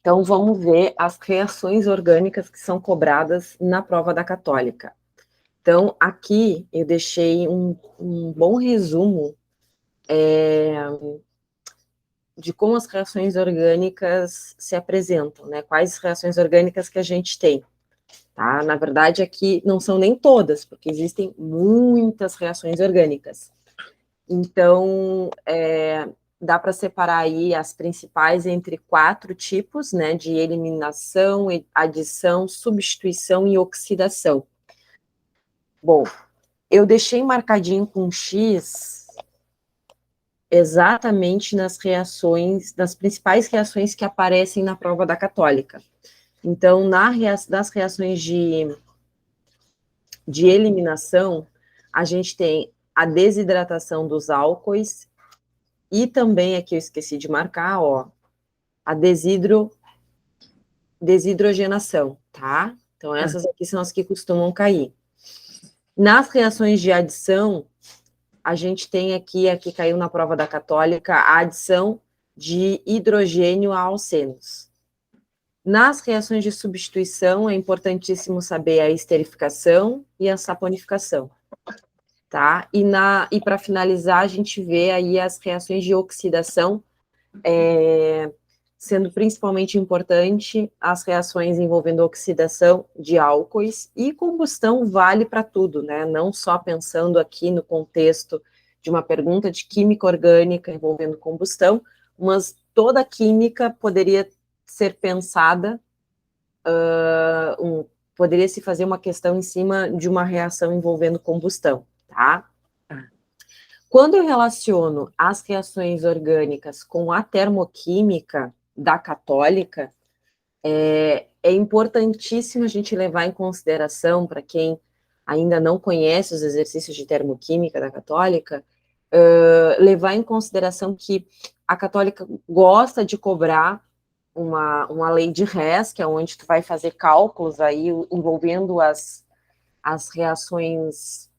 Então, vamos ver as reações orgânicas que são cobradas na prova da Católica. Então, aqui eu deixei um bom resumo de como as reações orgânicas se apresentam, né? Quais reações orgânicas que a gente tem, tá? Na verdade, aqui não são nem todas, porque existem muitas reações orgânicas. Então, dá para separar aí as principais entre 4 tipos, né? De eliminação, adição, substituição e oxidação. Bom, eu deixei marcadinho com X exatamente nas reações, nas principais reações que aparecem na prova da Católica. Então, das reações de eliminação, a gente tem a desidratação dos álcoois e também, aqui eu esqueci de marcar, ó, a desidrogenação, tá? Então, essas aqui são as que costumam cair. Nas reações de adição, a gente tem aqui, a que caiu na prova da Católica, a adição de hidrogênio a alcenos. Nas reações de substituição, é importantíssimo saber a esterificação e a saponificação, tá? E para finalizar, a gente vê aí as reações de oxidação, sendo principalmente importante as reações envolvendo oxidação de álcoois, e combustão vale para tudo, né? Não só pensando aqui no contexto de uma pergunta de química orgânica envolvendo combustão, mas toda a química poderia ser pensada, poderia se fazer uma questão em cima de uma reação envolvendo combustão, tá? Quando eu relaciono as reações orgânicas com a termoquímica da Católica, é importantíssimo a gente levar em consideração, para quem ainda não conhece os exercícios de termoquímica da Católica, levar em consideração que a Católica gosta de cobrar uma lei de Hess, que é onde tu vai fazer cálculos aí envolvendo as reações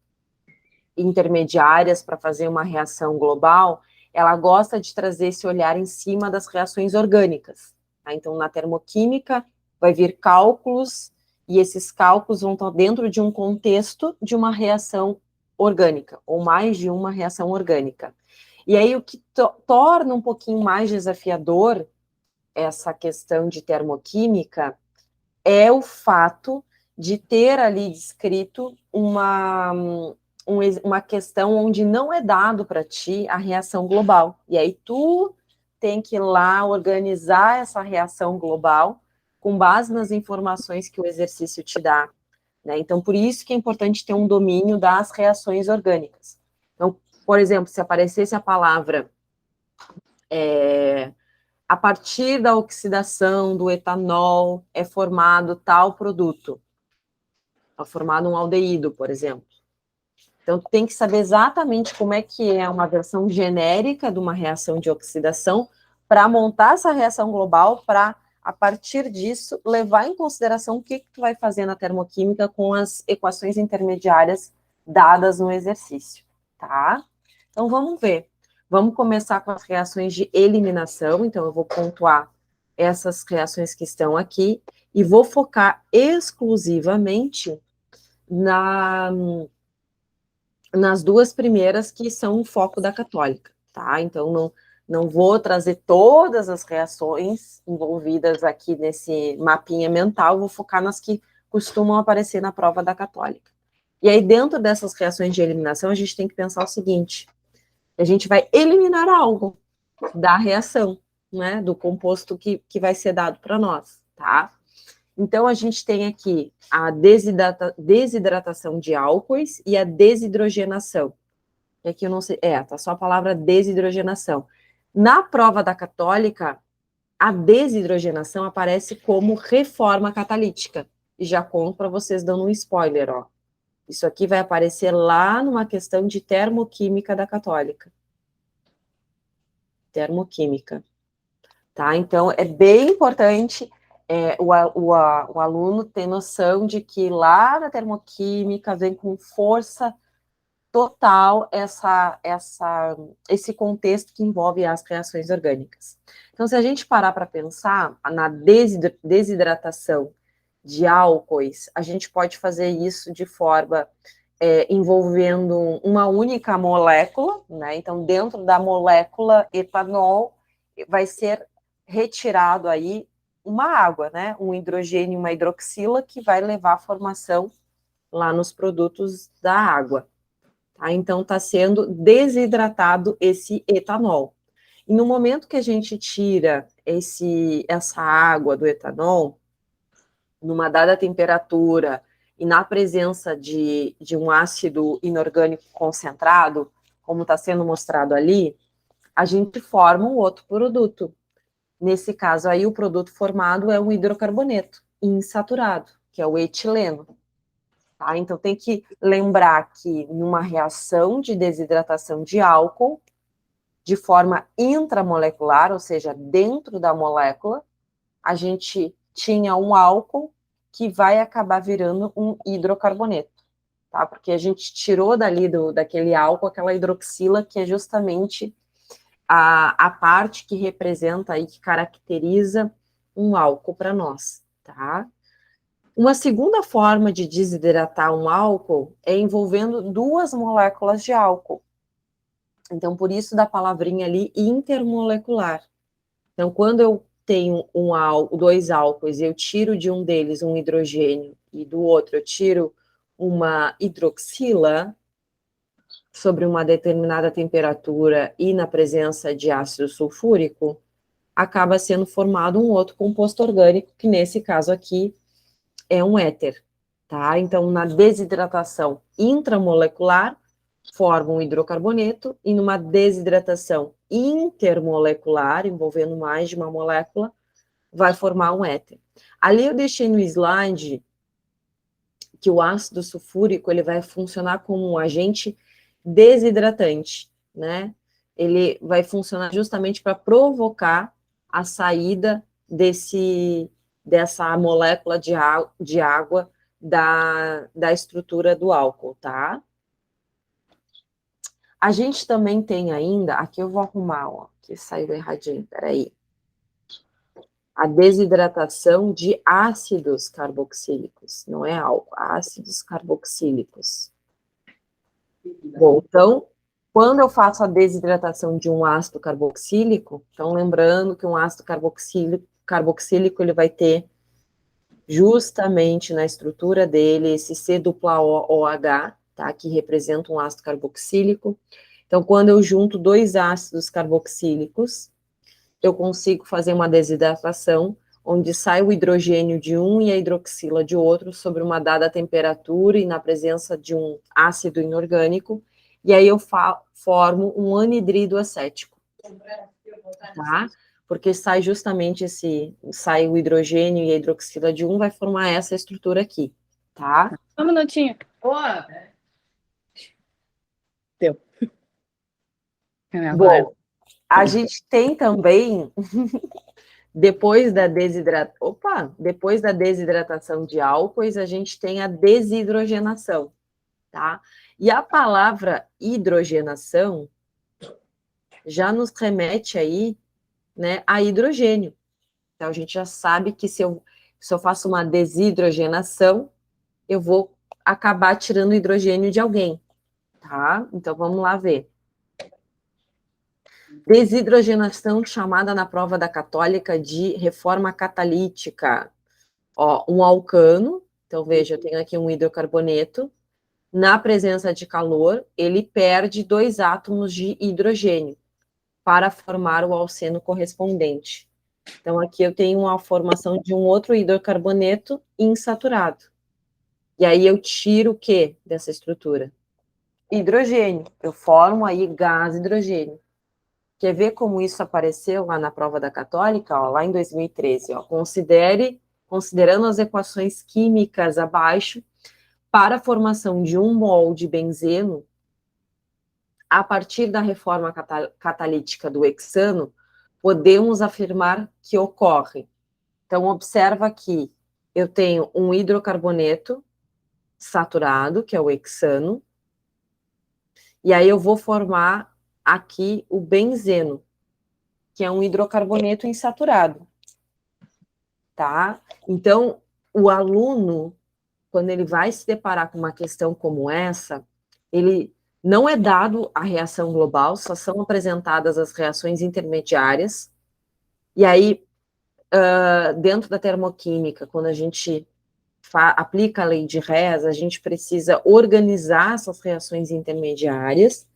intermediárias para fazer uma reação global. Ela gosta de trazer esse olhar em cima das reações orgânicas. Tá? Então, na termoquímica, vai vir cálculos, e esses cálculos vão estar dentro de um contexto de uma reação orgânica, ou mais de uma reação orgânica. E aí, o que torna um pouquinho mais desafiador essa questão de termoquímica é o fato de ter ali descrito uma questão onde não é dado para ti a reação global. E aí tu tem que ir lá organizar essa reação global com base nas informações que o exercício te dá, né? Então, por isso que é importante ter um domínio das reações orgânicas. Então, por exemplo, se aparecesse a palavra a partir da oxidação do etanol é formado tal produto, é formado um aldeído, por exemplo. Então, tem que saber exatamente como é que é uma versão genérica de uma reação de oxidação para montar essa reação global, para, a partir disso, levar em consideração o que tu vai fazer na termoquímica com as equações intermediárias dadas no exercício, tá? Então, vamos ver. Vamos começar com as reações de eliminação. Então, eu vou pontuar essas reações que estão aqui e vou focar exclusivamente nas 2 primeiras, que são o foco da Católica, tá? Então, não vou trazer todas as reações envolvidas aqui nesse mapinha mental, vou focar nas que costumam aparecer na prova da Católica. E aí, dentro dessas reações de eliminação, a gente tem que pensar o seguinte: a gente vai eliminar algo da reação, né? Do composto que vai ser dado para nós, tá? Então, a gente tem aqui a desidratação de álcoois e a desidrogenação. E aqui eu não sei, tá só a palavra desidrogenação. Na prova da Católica, a desidrogenação aparece como reforma catalítica. E já conto para vocês dando um spoiler, ó. Isso aqui vai aparecer lá numa questão de termoquímica da Católica. Termoquímica. Tá? Então, é bem importante o aluno ter noção de que lá na termoquímica vem com força total esse contexto que envolve as reações orgânicas. Então, se a gente parar para pensar na desidratação de álcoois, a gente pode fazer isso de forma envolvendo uma única molécula, né? Então, dentro da molécula etanol, vai ser retirado aí uma água, né? Um hidrogênio e uma hidroxila, que vai levar à formação lá nos produtos da água. Tá? Então, está sendo desidratado esse etanol. E no momento que a gente tira essa água do etanol, numa dada temperatura e na presença de um ácido inorgânico concentrado, como está sendo mostrado ali, a gente forma um outro produto. Nesse caso aí, o produto formado é um hidrocarboneto insaturado, que é o etileno. Tá? Então, tem que lembrar que numa reação de desidratação de álcool, de forma intramolecular, ou seja, dentro da molécula, a gente tinha um álcool que vai acabar virando um hidrocarboneto, tá? Porque a gente tirou daquele álcool aquela hidroxila, que é justamente a parte que representa aí, que caracteriza um álcool para nós, tá? Uma segunda forma de desidratar um álcool é envolvendo duas moléculas de álcool. Então, por isso da palavrinha ali intermolecular. Então, quando eu tenho dois álcoois e eu tiro de um deles um hidrogênio e do outro eu tiro uma hidroxila, sobre uma determinada temperatura e na presença de ácido sulfúrico, acaba sendo formado um outro composto orgânico, que nesse caso aqui é um éter, tá? Então, na desidratação intramolecular, forma um hidrocarboneto, e numa desidratação intermolecular, envolvendo mais de uma molécula, vai formar um éter. Ali eu deixei no slide que o ácido sulfúrico ele vai funcionar como um agente desidratante, né? Ele vai funcionar justamente para provocar a saída dessa molécula de água da estrutura do álcool, tá? A gente também tem ainda, aqui eu vou arrumar, ó, que saiu erradinho, peraí. A desidratação de ácidos carboxílicos, não é álcool, ácidos carboxílicos. Bom, então, quando eu faço a desidratação de um ácido carboxílico, então lembrando que um ácido carboxílico ele vai ter justamente na estrutura dele esse C-OH, tá, que representa um ácido carboxílico. Então, quando eu junto dois ácidos carboxílicos, eu consigo fazer uma desidratação, onde sai o hidrogênio de um e a hidroxila de outro, sobre uma dada temperatura e na presença de um ácido inorgânico, e aí eu formo um anidrido acético, tá? Porque sai justamente sai o hidrogênio e a hidroxila de um, vai formar essa estrutura aqui, tá? Um minutinho. Boa. Deu. Bom, a gente tem também depois da desidratação de álcoois, a gente tem a desidrogenação, tá? E a palavra hidrogenação já nos remete aí, né, a hidrogênio. Então, a gente já sabe que se eu faço uma desidrogenação, eu vou acabar tirando hidrogênio de alguém, tá? Então, vamos lá ver. Desidrogenação, chamada na prova da Católica de reforma catalítica. Ó, um alcano, então veja, eu tenho aqui um hidrocarboneto, na presença de calor, ele perde dois átomos de hidrogênio para formar o alceno correspondente. Então, aqui eu tenho a formação de um outro hidrocarboneto insaturado. E aí eu tiro o que dessa estrutura? Hidrogênio. Eu formo aí gás hidrogênio. Quer ver como isso apareceu lá na prova da Católica? Ó, lá em 2013. Ó, considerando as equações químicas abaixo, para a formação de um mol de benzeno, a partir da reforma catalítica do hexano, podemos afirmar que ocorre. Então, observa que eu tenho um hidrocarboneto saturado, que é o hexano, E aí eu vou formar aqui o benzeno, que é um hidrocarboneto insaturado, tá? Então, o aluno, quando ele vai se deparar com uma questão como essa, ele não é dado a reação global, só são apresentadas as reações intermediárias, e aí, dentro da termoquímica, quando a gente aplica a lei de Hess, a gente precisa organizar essas reações intermediárias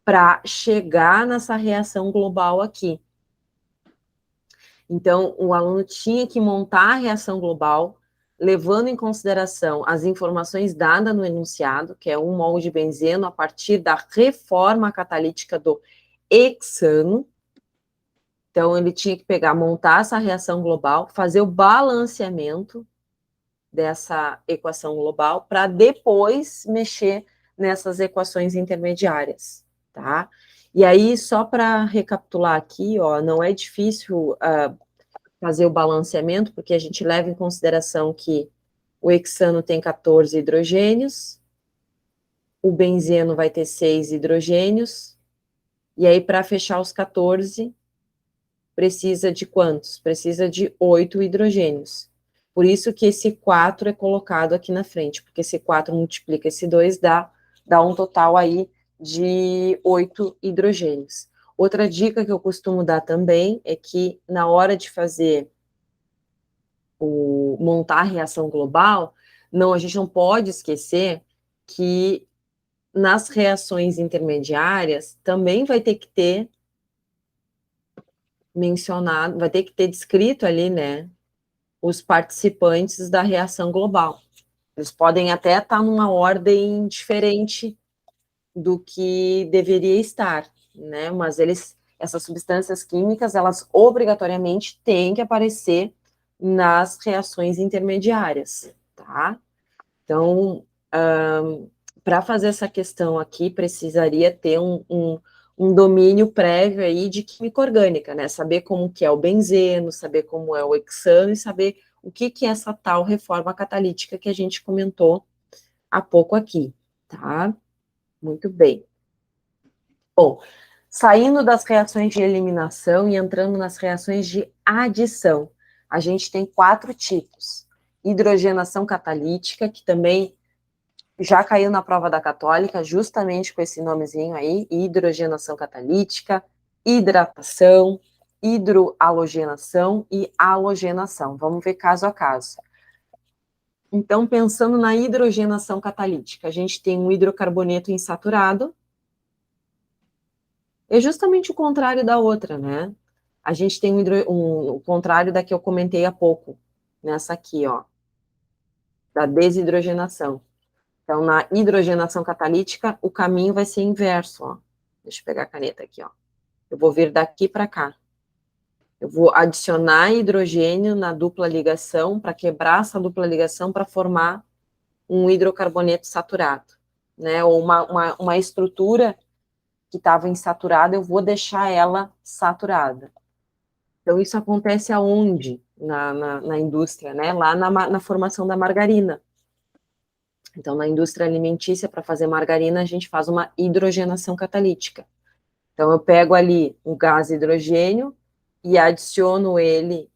para chegar nessa reação global aqui. Então, o aluno tinha que montar a reação global, levando em consideração as informações dadas no enunciado, que é 1 mol de benzeno a partir da reforma catalítica do hexano. Então, ele tinha que pegar, montar essa reação global, fazer o balanceamento dessa equação global, para depois mexer nessas equações intermediárias, tá? E aí, só para recapitular aqui, ó, não é difícil fazer o balanceamento, porque a gente leva em consideração que o hexano tem 14 hidrogênios, o benzeno vai ter 6 hidrogênios, e aí, para fechar os 14, precisa de quantos? Precisa de 8 hidrogênios. Por isso que esse 4 é colocado aqui na frente, porque esse 4 multiplica esse 2, dá um total aí de 8 hidrogênios. Outra dica que eu costumo dar também é que na hora de fazer montar a reação global, a gente não pode esquecer que nas reações intermediárias também vai ter que ter mencionado, vai ter que ter descrito ali, né, os participantes da reação global. Eles podem até estar numa ordem diferente do que deveria estar, né? Mas essas substâncias químicas, elas obrigatoriamente têm que aparecer nas reações intermediárias, tá? Então, para fazer essa questão aqui, precisaria ter um domínio prévio aí de química orgânica, né? Saber como que é o benzeno, saber como é o hexano e saber o que é essa tal reforma catalítica que a gente comentou há pouco aqui, tá? Muito bem. Bom, saindo das reações de eliminação e entrando nas reações de adição, a gente tem 4 tipos. Hidrogenação catalítica, que também já caiu na prova da Católica, justamente com esse nomezinho aí, hidrogenação catalítica, hidratação, hidroalogenação e halogenação. Vamos ver caso a caso. Então, pensando na hidrogenação catalítica, a gente tem um hidrocarboneto insaturado, é justamente o contrário da outra, né? A gente tem o contrário da que eu comentei há pouco, nessa aqui, ó, da desidrogenação. Então, na hidrogenação catalítica, o caminho vai ser inverso, ó. Deixa eu pegar a caneta aqui, ó. Eu vou vir daqui para cá. Eu vou adicionar hidrogênio na dupla ligação para quebrar essa dupla ligação para formar um hidrocarboneto saturado, né? Ou uma estrutura que estava insaturada, eu vou deixar ela saturada. Então, isso acontece aonde? Na indústria, né? Lá na formação da margarina. Então, na indústria alimentícia, para fazer margarina, a gente faz uma hidrogenação catalítica. Então, eu pego ali o gás hidrogênio e adiciono ele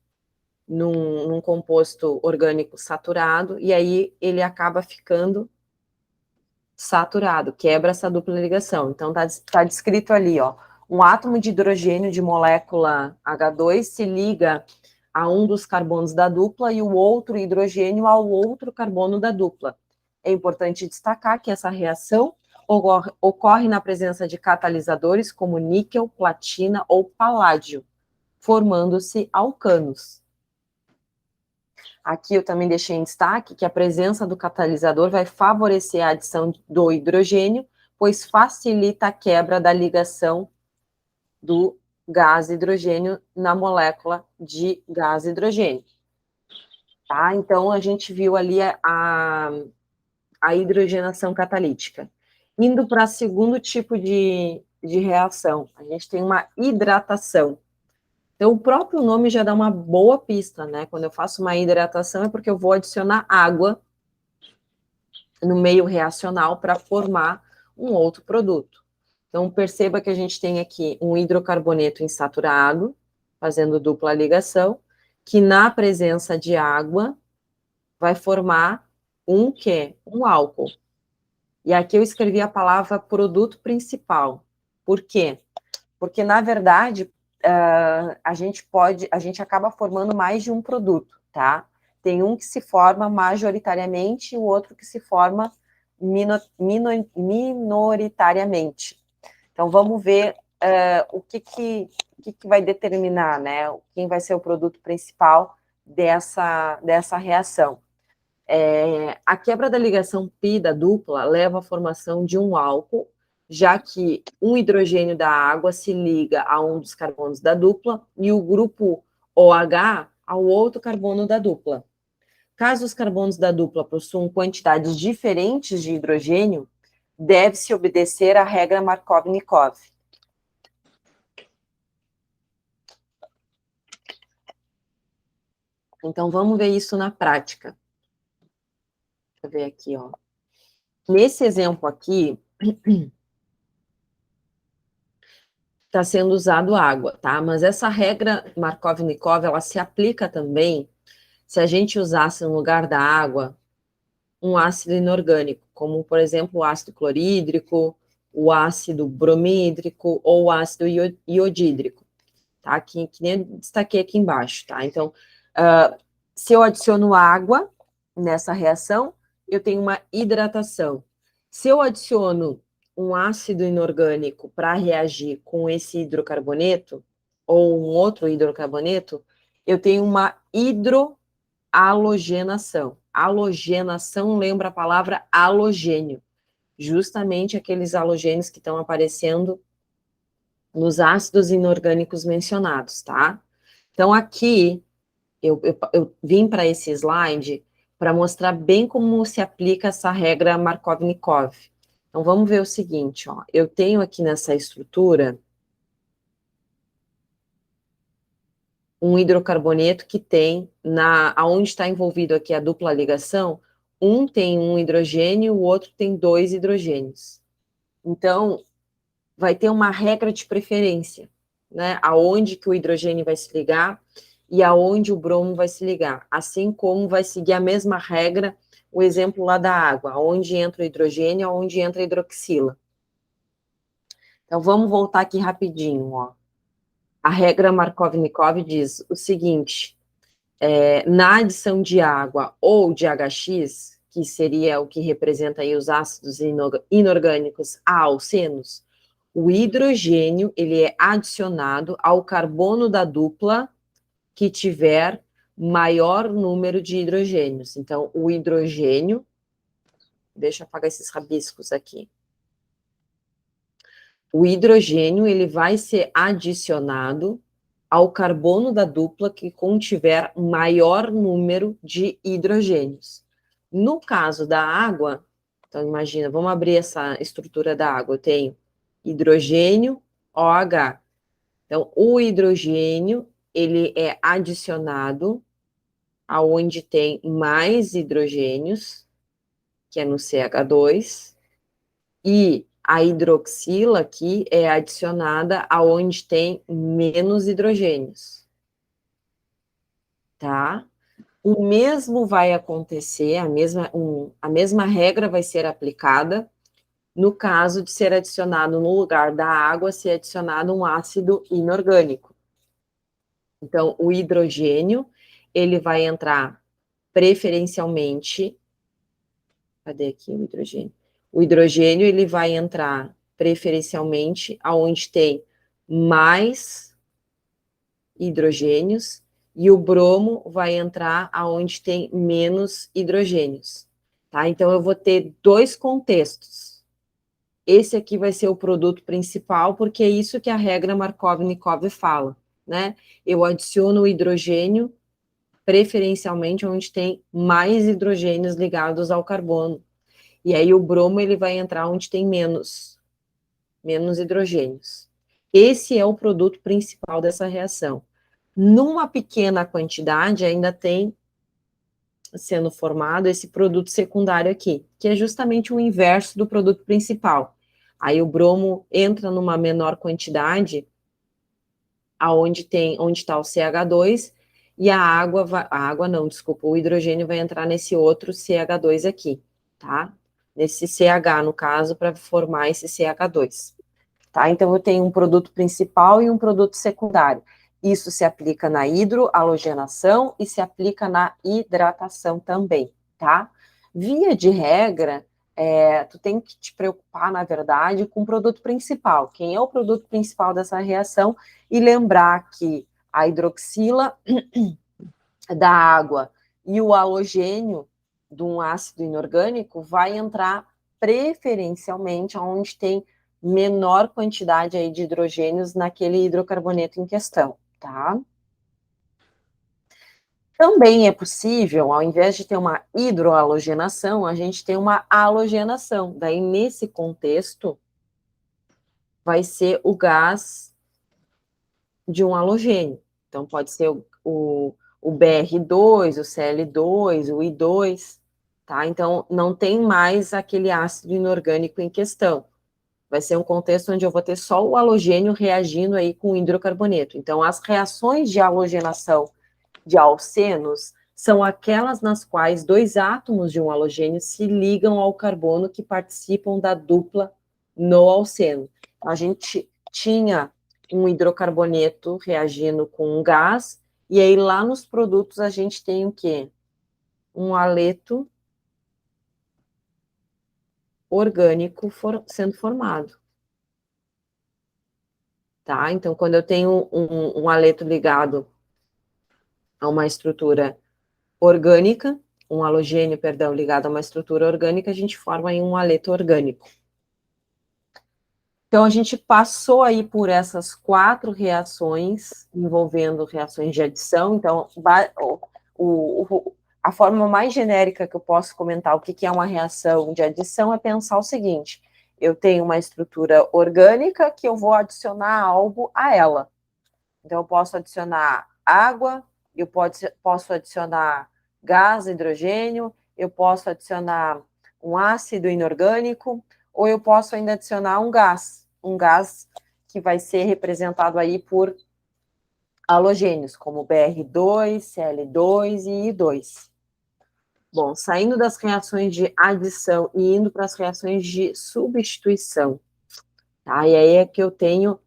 num composto orgânico saturado, e aí ele acaba ficando saturado, quebra essa dupla ligação. Então, tá descrito ali, ó, um átomo de hidrogênio de molécula H2 se liga a um dos carbonos da dupla e o outro hidrogênio ao outro carbono da dupla. É importante destacar que essa reação ocorre na presença de catalisadores como níquel, platina ou paládio, formando-se alcanos. Aqui eu também deixei em destaque que a presença do catalisador vai favorecer a adição do hidrogênio, pois facilita a quebra da ligação do gás hidrogênio na molécula de gás hidrogênio. Tá? Então, a gente viu ali a hidrogenação catalítica. Indo para o segundo tipo de reação, a gente tem uma hidratação. Então, o próprio nome já dá uma boa pista, né? Quando eu faço uma hidratação é porque eu vou adicionar água no meio reacional para formar um outro produto. Então, perceba que a gente tem aqui um hidrocarboneto insaturado, fazendo dupla ligação, que na presença de água vai formar um quê? Um álcool. E aqui eu escrevi a palavra produto principal. Por quê? Porque, na verdade, a gente acaba formando mais de um produto, tá? Tem um que se forma majoritariamente e o outro que se forma minoritariamente. Então, vamos ver o que vai determinar, né? Quem vai ser o produto principal dessa reação. A quebra da ligação pi da dupla leva à formação de um álcool, já que um hidrogênio da água se liga a um dos carbonos da dupla e o grupo OH ao outro carbono da dupla. Caso os carbonos da dupla possuam quantidades diferentes de hidrogênio, deve-se obedecer à regra Markov-Nikov. Então, vamos ver isso na prática. Deixa eu ver aqui, ó. Nesse exemplo aqui, está sendo usado água, tá? Mas essa regra Markov-Nikov, ela se aplica também se a gente usasse no lugar da água um ácido inorgânico, como, por exemplo, o ácido clorídrico, o ácido bromídrico ou o ácido iodídrico, tá? Que nem eu destaquei aqui embaixo, tá? Então, se eu adiciono água nessa reação, eu tenho uma hidratação. Se eu adiciono um ácido inorgânico para reagir com esse hidrocarboneto, ou um outro hidrocarboneto, eu tenho uma hidroalogenação. Halogenação lembra a palavra halogênio, justamente aqueles halogênios que estão aparecendo nos ácidos inorgânicos mencionados, tá? Então, aqui, eu vim para esse slide para mostrar bem como se aplica essa regra Markov-Nikov. Então, vamos ver o seguinte, ó. Eu tenho aqui nessa estrutura um hidrocarboneto que tem, aonde está envolvido aqui a dupla ligação, um tem um hidrogênio, o outro tem 2 hidrogênios. Então, vai ter uma regra de preferência, né? Aonde que o hidrogênio vai se ligar e aonde o bromo vai se ligar. Assim como vai seguir a mesma regra, o exemplo lá da água, onde entra o hidrogênio, aonde entra a hidroxila. Então, vamos voltar aqui rapidinho, ó. A regra Markov-Nikov diz o seguinte, na adição de água ou de HX, que seria o que representa aí os ácidos inorgânicos alcenos, o hidrogênio, ele é adicionado ao carbono da dupla que tiver maior número de hidrogênios. Então, o hidrogênio, deixa eu apagar esses rabiscos aqui. O hidrogênio, ele vai ser adicionado ao carbono da dupla que contiver maior número de hidrogênios. No caso da água, então imagina, vamos abrir essa estrutura da água, eu tenho hidrogênio, OH. Então, o hidrogênio, ele é adicionado aonde tem mais hidrogênios, que é no CH2, e a hidroxila aqui é adicionada aonde tem menos hidrogênios, tá? O mesmo vai acontecer, a mesma regra vai ser aplicada no caso de ser adicionado no lugar da água, ser adicionado um ácido inorgânico. Então, o hidrogênio, ele vai entrar preferencialmente. Cadê aqui o hidrogênio? O hidrogênio, ele vai entrar preferencialmente aonde tem mais hidrogênios e o bromo vai entrar aonde tem menos hidrogênios, tá? Então, eu vou ter 2 contextos. Esse aqui vai ser o produto principal, porque é isso que a regra Markov-Nikov fala, né? Eu adiciono o hidrogênio preferencialmente onde tem mais hidrogênios ligados ao carbono. E aí o bromo ele vai entrar onde tem menos hidrogênios. Esse é o produto principal dessa reação. Numa pequena quantidade ainda tem sendo formado esse produto secundário aqui, que é justamente o inverso do produto principal. Aí o bromo entra numa menor quantidade, onde está o CH2, e o hidrogênio vai entrar nesse outro CH2 aqui, tá? Nesse CH, no caso, para formar esse CH2. Tá? Então, eu tenho um produto principal e um produto secundário. Isso se aplica na hidroalogenação e se aplica na hidratação também, tá? Via de regra, tu tem que te preocupar, na verdade, com o produto principal. Quem é o produto principal dessa reação? E lembrar que a hidroxila da água e o halogênio de um ácido inorgânico vai entrar preferencialmente onde tem menor quantidade aí de hidrogênios naquele hidrocarboneto em questão, tá? Também é possível, ao invés de ter uma hidroalogenação, a gente tem uma halogenação. Daí, nesse contexto, vai ser o gás de um halogênio. Então, pode ser o BR2, o Cl2, o I2, tá? Então, não tem mais aquele ácido inorgânico em questão. Vai ser um contexto onde eu vou ter só o halogênio reagindo aí com o hidrocarboneto. Então, as reações de halogenação de alcenos são aquelas nas quais dois átomos de um halogênio se ligam ao carbono que participam da dupla no alceno. A gente tinha um hidrocarboneto reagindo com um gás, e aí lá nos produtos a gente tem o quê? Um haleto orgânico sendo formado. Tá? Então, quando eu tenho um haleto ligado a uma estrutura orgânica, um halogênio, perdão, ligado a uma estrutura orgânica, a gente forma aí um haleto orgânico. Então, a gente passou aí por essas 4 reações, envolvendo reações de adição. Então, a forma mais genérica que eu posso comentar o que é uma reação de adição é pensar o seguinte: eu tenho uma estrutura orgânica que eu vou adicionar algo a ela. Então, eu posso adicionar água, eu posso adicionar gás, hidrogênio, eu posso adicionar um ácido inorgânico, ou eu posso ainda adicionar um gás que vai ser representado aí por halogênios, como BR2, Cl2 e I2. Bom, saindo das reações de adição e indo para as reações de substituição, tá? E aí é que eu tenho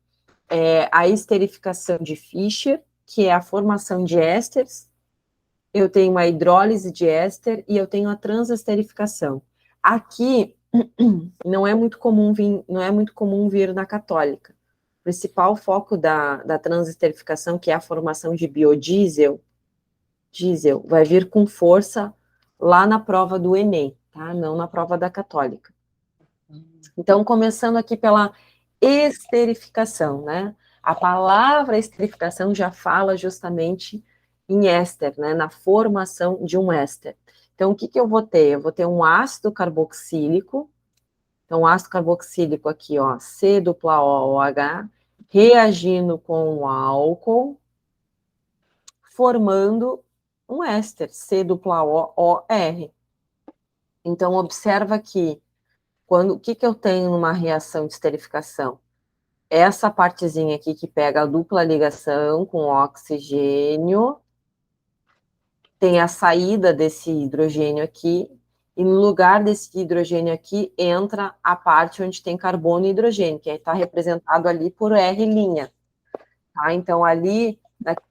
a esterificação de Fischer, que é a formação de ésteres, eu tenho a hidrólise de éster e eu tenho a transesterificação. Aqui não é muito comum vir na católica. O principal foco da transesterificação, que é a formação de biodiesel, vai vir com força lá na prova do Enem, tá? Não na prova da católica. Então, começando aqui pela esterificação, né? A palavra esterificação já fala justamente em éster, né? Na formação de um éster. Então, o que eu vou ter? Eu vou ter um ácido carboxílico. Então, o ácido carboxílico aqui, ó, C-OOH, reagindo com o álcool, formando um éster, C-OOR. Então, observa que o que eu tenho numa reação de esterificação? Essa partezinha aqui que pega a dupla ligação com oxigênio, tem a saída desse hidrogênio aqui, e no lugar desse hidrogênio aqui entra a parte onde tem carbono e hidrogênio, que está representado ali por R'. Tá? Então, ali,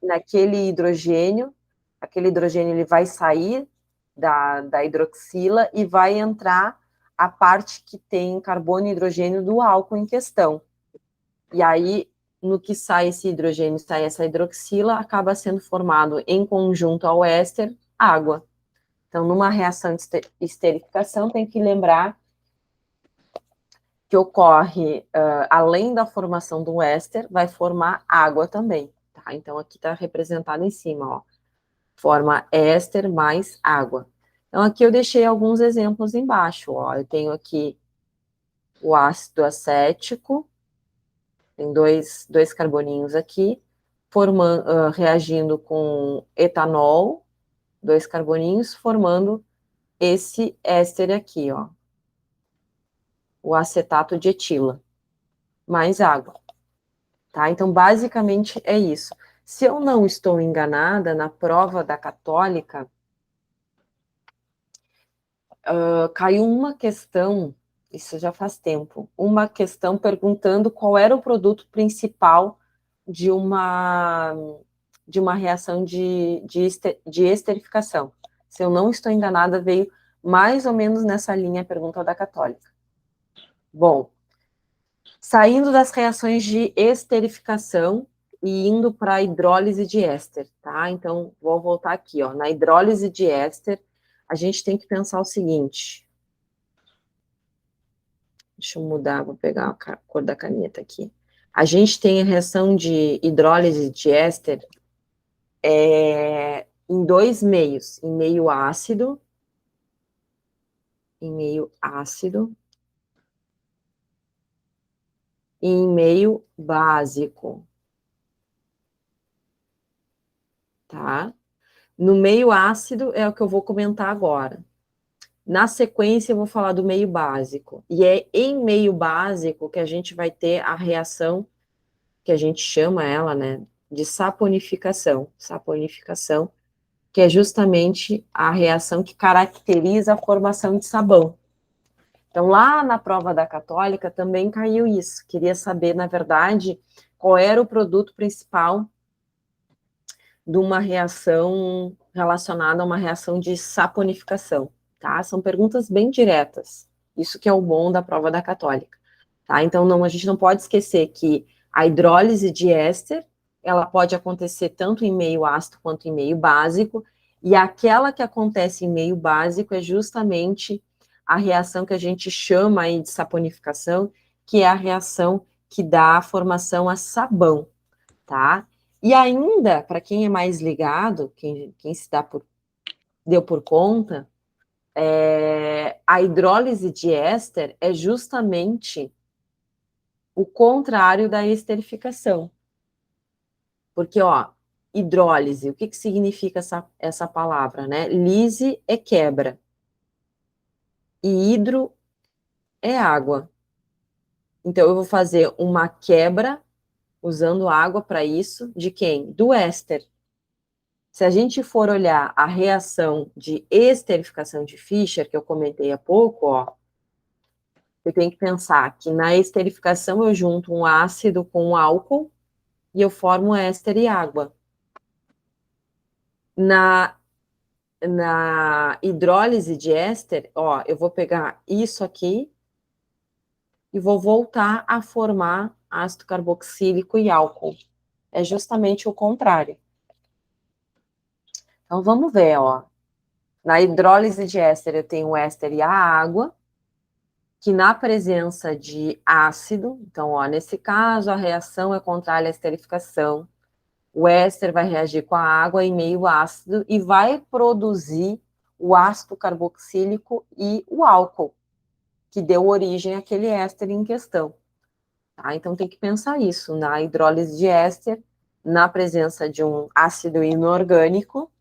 naquele hidrogênio, aquele hidrogênio ele vai sair da hidroxila e vai entrar a parte que tem carbono e hidrogênio do álcool em questão. E aí, no que sai esse hidrogênio, sai essa hidroxila, acaba sendo formado em conjunto ao éster, água. Então, numa reação de esterificação, tem que lembrar que ocorre, além da formação do éster, vai formar água também. Tá? Então, aqui está representado em cima, ó. Forma éster mais água. Então, aqui eu deixei alguns exemplos embaixo, ó. Eu tenho aqui o ácido acético, tem dois carboninhos aqui, reagindo com etanol, 2 carboninhos, formando esse éster aqui, ó. o acetato de etila, mais água, tá? Então, basicamente, é isso. Se eu não estou enganada, na prova da Católica, caiu uma questão, isso já faz tempo, uma questão perguntando qual era o produto principal de uma reação de esterificação. Se eu não estou enganada, veio mais ou menos nessa linha a pergunta da Católica. Bom, saindo das reações de esterificação e indo para a hidrólise de éster, tá? Então, vou voltar aqui, ó. Na hidrólise de éster, a gente tem que pensar o seguinte. Deixa eu mudar, vou pegar a cor da caneta aqui. A gente tem a reação de hidrólise de éster em dois meios, em meio ácido e em meio básico, tá? No meio ácido é o que eu vou comentar agora. Na sequência, eu vou falar do meio básico. E é em meio básico que a gente vai ter a reação, que a gente chama ela, né, de saponificação. Saponificação, que é justamente a reação que caracteriza a formação de sabão. Então, lá na prova da Católica também caiu isso. Queria saber, na verdade, qual era o produto principal de uma reação relacionada a uma reação de saponificação, tá? São perguntas bem diretas. Isso que é o bom da prova da Católica, tá? Então, não, a gente não pode esquecer que a hidrólise de éster, ela pode acontecer tanto em meio ácido quanto em meio básico, e aquela que acontece em meio básico é justamente a reação que a gente chama aí de saponificação, que é a reação que dá a formação a sabão, tá? E ainda, para quem é mais ligado, quem se deu por conta, a hidrólise de éster é justamente o contrário da esterificação. Porque, ó, hidrólise, o que significa essa palavra, né? Lise é quebra. E hidro é água. Então, eu vou fazer uma quebra, usando água para isso, de quem? Do éster. Se a gente for olhar a reação de esterificação de Fischer, que eu comentei há pouco, ó, eu tenho que pensar que na esterificação eu junto um ácido com um álcool e eu formo éster e água. Na hidrólise de éster, ó, eu vou pegar isso aqui e vou voltar a formar ácido carboxílico e álcool. É justamente o contrário. Então, vamos ver, ó. Na hidrólise de éster, eu tenho o éster e a água, que na presença de ácido, então, ó, nesse caso, a reação é contrária à esterificação. O éster vai reagir com a água em meio ácido e vai produzir o ácido carboxílico e o álcool, que deu origem àquele éster em questão. Tá? Então, tem que pensar isso. Na hidrólise de éster, na presença de um ácido inorgânico,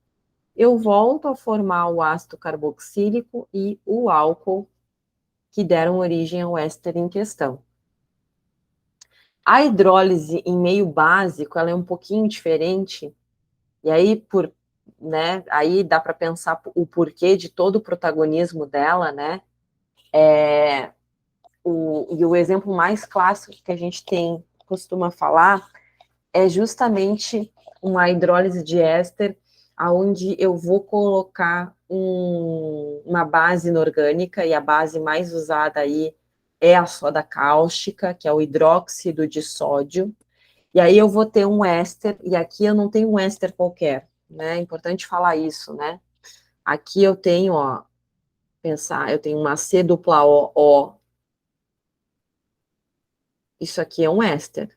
eu volto a formar o ácido carboxílico e o álcool, que deram origem ao éster em questão. A hidrólise em meio básico, ela é um pouquinho diferente, e aí, né, aí dá para pensar o porquê de todo o protagonismo dela, né? E o exemplo mais clássico que a gente costuma falar, é justamente uma hidrólise de éster, onde eu vou colocar uma base inorgânica, e a base mais usada aí é a soda cáustica, que é o hidróxido de sódio, e aí eu vou ter um éster, e aqui eu não tenho um éster qualquer, né? É importante falar isso, né? Aqui eu tenho, ó, eu tenho uma C dupla O, isso aqui é um éster.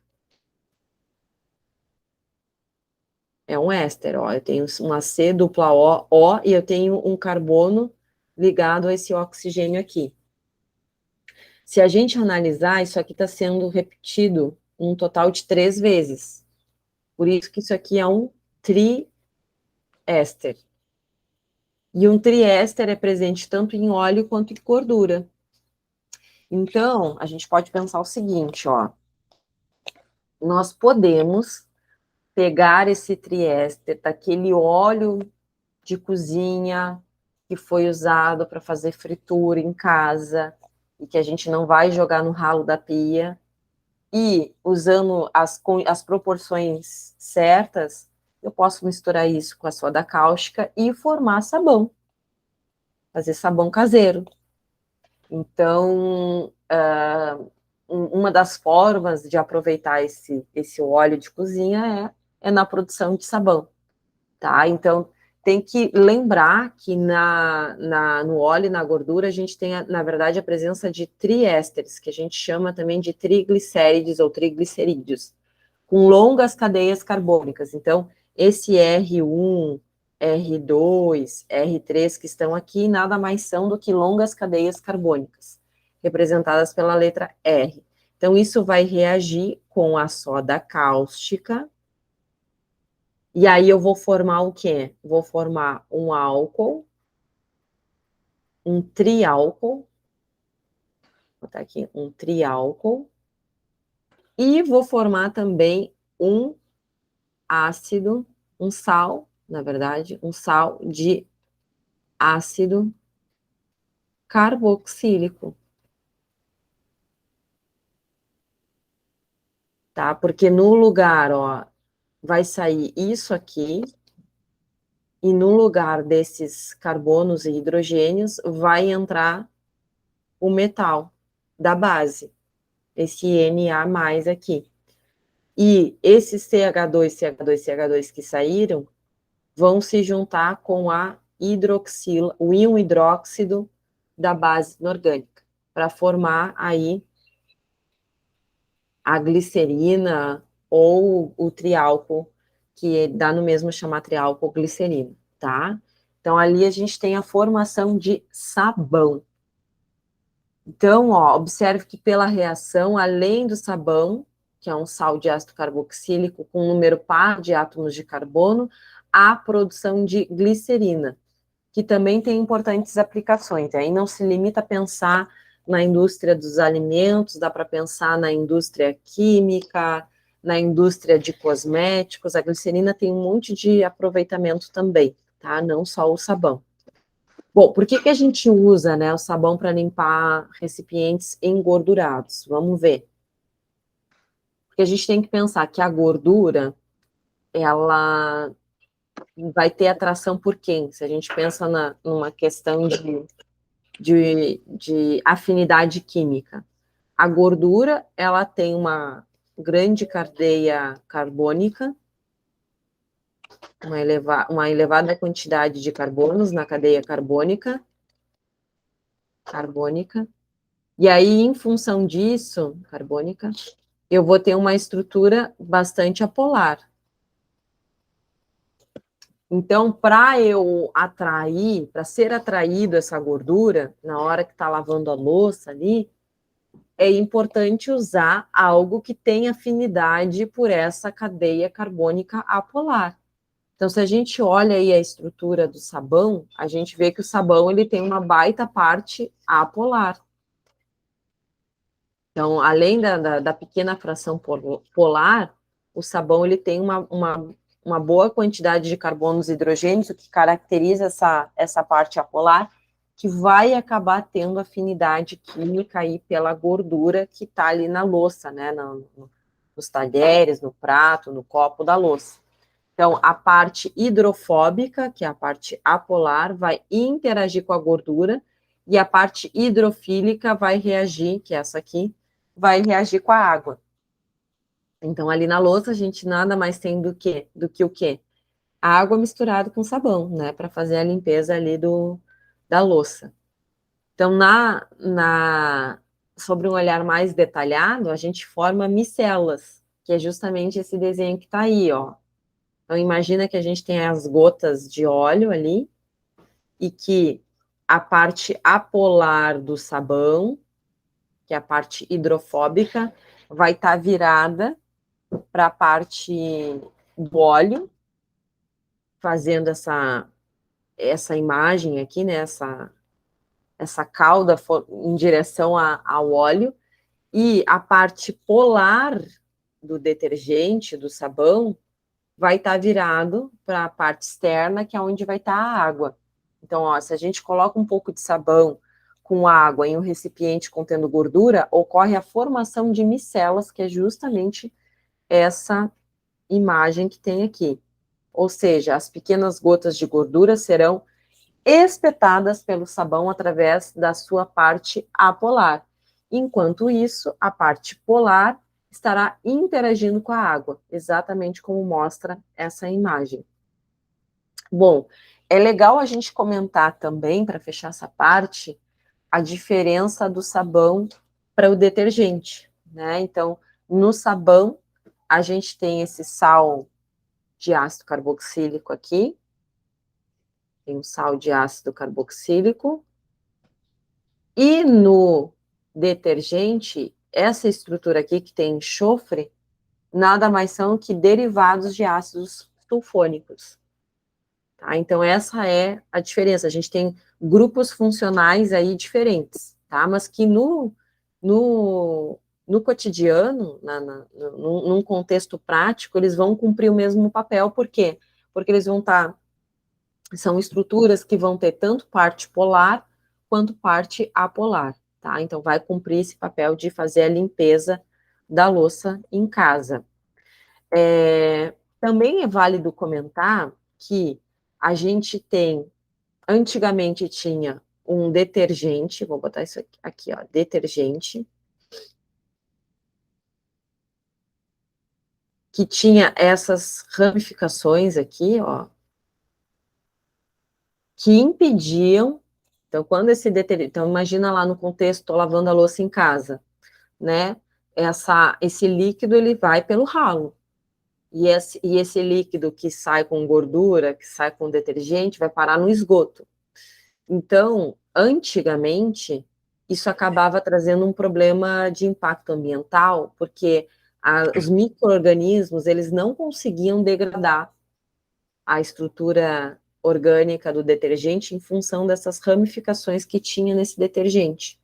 É um éster, ó. Eu tenho uma C dupla O, e eu tenho um carbono ligado a esse oxigênio aqui. Se a gente analisar, isso aqui está sendo repetido um total de 3 vezes. Por isso que isso aqui é um triéster. E um triéster é presente tanto em óleo quanto em gordura. Então, a gente pode pensar o seguinte, ó. Nós podemos pegar esse triéster daquele óleo de cozinha que foi usado para fazer fritura em casa e que a gente não vai jogar no ralo da pia, e usando as proporções certas, eu posso misturar isso com a soda cáustica e formar sabão, fazer sabão caseiro. Então, uma das formas de aproveitar esse óleo de cozinha é na produção de sabão, tá? Então, tem que lembrar que no óleo e na gordura a gente tem, na verdade, a presença de triésteres, que a gente chama também de triglicérides ou triglicerídeos, com longas cadeias carbônicas. Então, esse R1, R2, R3 que estão aqui nada mais são do que longas cadeias carbônicas, representadas pela letra R. Então, isso vai reagir com a soda cáustica, e aí eu vou formar o quê? Vou formar um álcool, um triálcool, vou botar aqui um triálcool, e vou formar também um ácido, um sal, na verdade, um sal de ácido carboxílico, tá? Porque no lugar, ó, vai sair isso aqui, e no lugar desses carbonos e hidrogênios vai entrar o metal da base, esse Na+ aqui. E esses CH2, CH2, CH2 que saíram vão se juntar com o íon hidróxido da base inorgânica, para formar aí a glicerina ou o triálcool, que dá no mesmo chamar triálcool glicerina, tá? Então, ali a gente tem a formação de sabão. Então, ó, observe que pela reação, além do sabão, que é um sal de ácido carboxílico com um número par de átomos de carbono, há produção de glicerina, que também tem importantes aplicações. Aí não se limita a pensar na indústria dos alimentos, dá para pensar na indústria química, na indústria de cosméticos. A glicerina tem um monte de aproveitamento também, tá? Não só o sabão. Bom, por que a gente usa, né, o sabão para limpar recipientes engordurados? Vamos ver. Porque a gente tem que pensar que a gordura, ela vai ter atração por quem? Se a gente pensa numa questão de afinidade química. A gordura, ela tem uma grande cadeia carbônica, uma elevada quantidade de carbonos na cadeia carbônica, e aí, em função disso, carbônica, eu vou ter uma estrutura bastante apolar. Então, para eu atrair, para ser atraído essa gordura, na hora que está lavando a louça ali, é importante usar algo que tenha afinidade por essa cadeia carbônica apolar. Então, se a gente olha aí a estrutura do sabão, a gente vê que o sabão ele tem uma baita parte apolar. Então, além da pequena fração polar, o sabão ele tem uma boa quantidade de carbonos e hidrogênios, o que caracteriza essa parte apolar, que vai acabar tendo afinidade química aí pela gordura que está ali na louça, né? Nos talheres, no prato, no copo da louça. Então, a parte hidrofóbica, que é a parte apolar, vai interagir com a gordura, e a parte hidrofílica vai reagir, que é essa aqui, vai reagir com a água. Então, ali na louça, a gente nada mais tem do que o quê? A água misturada com sabão, né? Para fazer a limpeza ali da louça. Então, sobre um olhar mais detalhado, a gente forma micelas, que é justamente esse desenho que está aí, ó. Então, imagina que a gente tem as gotas de óleo ali, e que a parte apolar do sabão, que é a parte hidrofóbica, vai estar virada para a parte do óleo, fazendo essa imagem aqui, né, essa cauda em direção ao óleo, e a parte polar do detergente, do sabão, vai estar virado para a parte externa, que é onde vai estar a água. Então, ó, se a gente coloca um pouco de sabão com água em um recipiente contendo gordura, ocorre a formação de micelas, que é justamente essa imagem que tem aqui. Ou seja, as pequenas gotas de gordura serão espetadas pelo sabão através da sua parte apolar. Enquanto isso, a parte polar estará interagindo com a água, exatamente como mostra essa imagem. Bom, é legal a gente comentar também, para fechar essa parte, a diferença do sabão para o detergente, né? Então, no sabão, a gente tem esse sal de ácido carboxílico aqui, tem um sal de ácido carboxílico, e no detergente, essa estrutura aqui que tem enxofre, nada mais são que derivados de ácidos sulfônicos. Tá? Então, essa é a diferença. A gente tem grupos funcionais aí diferentes, tá? Mas que no cotidiano, num contexto prático, eles vão cumprir o mesmo papel. Por quê? Porque eles vão estar... São estruturas que vão ter tanto parte polar quanto parte apolar, tá? Então, vai cumprir esse papel de fazer a limpeza da louça em casa. Também é válido comentar que a gente tem, antigamente tinha um detergente, vou botar isso aqui, ó, detergente, que tinha essas ramificações aqui, ó, que impediam, então, quando esse detergente, então, imagina lá no contexto, estou lavando a louça em casa, né, esse líquido, ele vai pelo ralo, e esse líquido que sai com gordura, que sai com detergente, vai parar no esgoto. Então, antigamente, isso acabava trazendo um problema de impacto ambiental, porque os micro-organismos, eles não conseguiam degradar a estrutura orgânica do detergente em função dessas ramificações que tinha nesse detergente.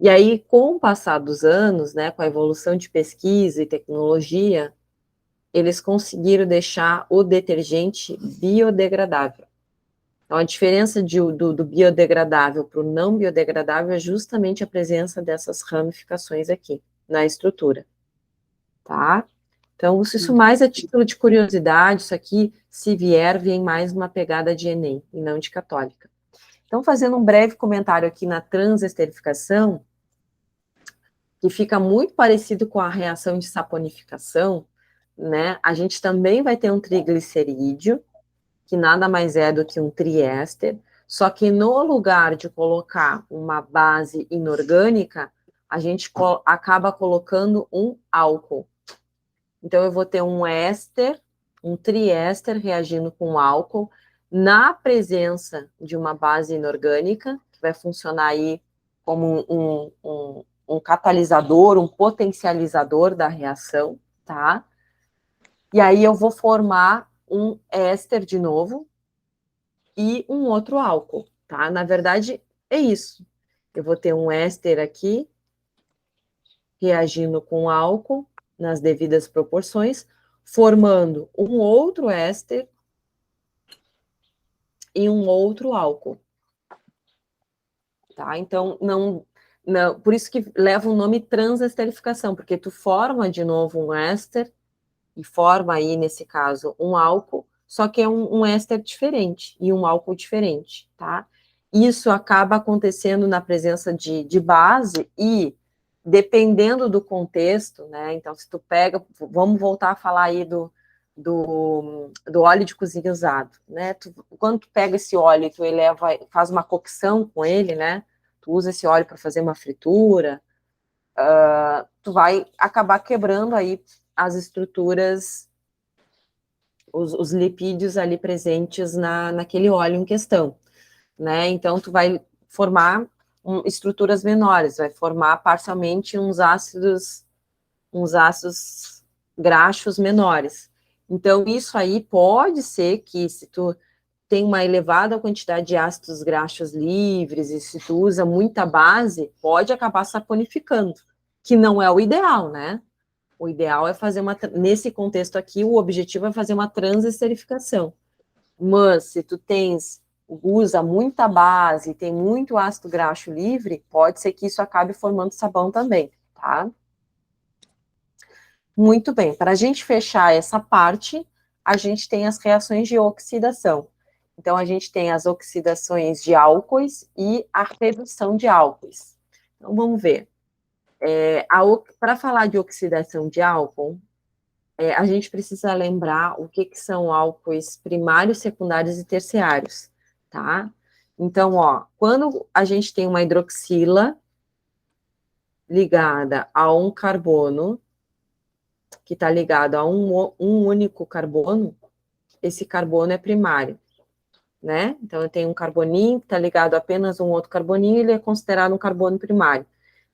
E aí, com o passar dos anos, né, com a evolução de pesquisa e tecnologia, eles conseguiram deixar o detergente biodegradável. Então, a diferença do biodegradável para o não biodegradável é justamente a presença dessas ramificações aqui na estrutura, tá? Então, isso mais a título de curiosidade, isso aqui, se vier, vem mais uma pegada de Enem e não de católica. Então, fazendo um breve comentário aqui na transesterificação, que fica muito parecido com a reação de saponificação, né? A gente também vai ter um triglicerídeo, que nada mais é do que um triéster, só que no lugar de colocar uma base inorgânica, a gente acaba colocando um álcool. Então, eu vou ter um éster, um triéster reagindo com álcool, na presença de uma base inorgânica, que vai funcionar aí como um catalisador, um potencializador da reação, tá? E aí eu vou formar um éster de novo e um outro álcool, tá? Na verdade, é isso. Eu vou ter um éster aqui reagindo com álcool nas devidas proporções, formando um outro éster e um outro álcool. Tá? Então, não, por isso que leva o nome transesterificação, porque tu forma de novo um éster e forma aí, nesse caso, um álcool, só que é um éster diferente e um álcool diferente, tá? Isso acaba acontecendo na presença de base e, dependendo do contexto, né? Então, se tu pega, vamos voltar a falar aí do óleo de cozinha usado, né? Quando tu pega esse óleo e tu eleva, faz uma cocção com ele, né? Tu usa esse óleo para fazer uma fritura, tu vai acabar quebrando aí as estruturas, os lipídios ali presentes naquele óleo em questão, né? Então, tu vai formar estruturas menores, vai formar parcialmente uns ácidos graxos menores. Então, isso aí pode ser que, se tu tem uma elevada quantidade de ácidos graxos livres, e se tu usa muita base, pode acabar saponificando, que não é o ideal, né? O ideal é fazer nesse contexto aqui, o objetivo é fazer uma transesterificação. Mas se tu usa muita base, tem muito ácido graxo livre, pode ser que isso acabe formando sabão também, tá? Muito bem, para a gente fechar essa parte, a gente tem as reações de oxidação. Então, a gente tem as oxidações de álcoois e a redução de álcoois. Então, vamos ver. Para falar de oxidação de álcool, a gente precisa lembrar o que são álcoois primários, secundários e terciários, tá? Então, ó, quando a gente tem uma hidroxila ligada a um carbono, que está ligado a um único carbono, esse carbono é primário, né? Então, eu tenho um carboninho que está ligado a apenas um outro carboninho, ele é considerado um carbono primário.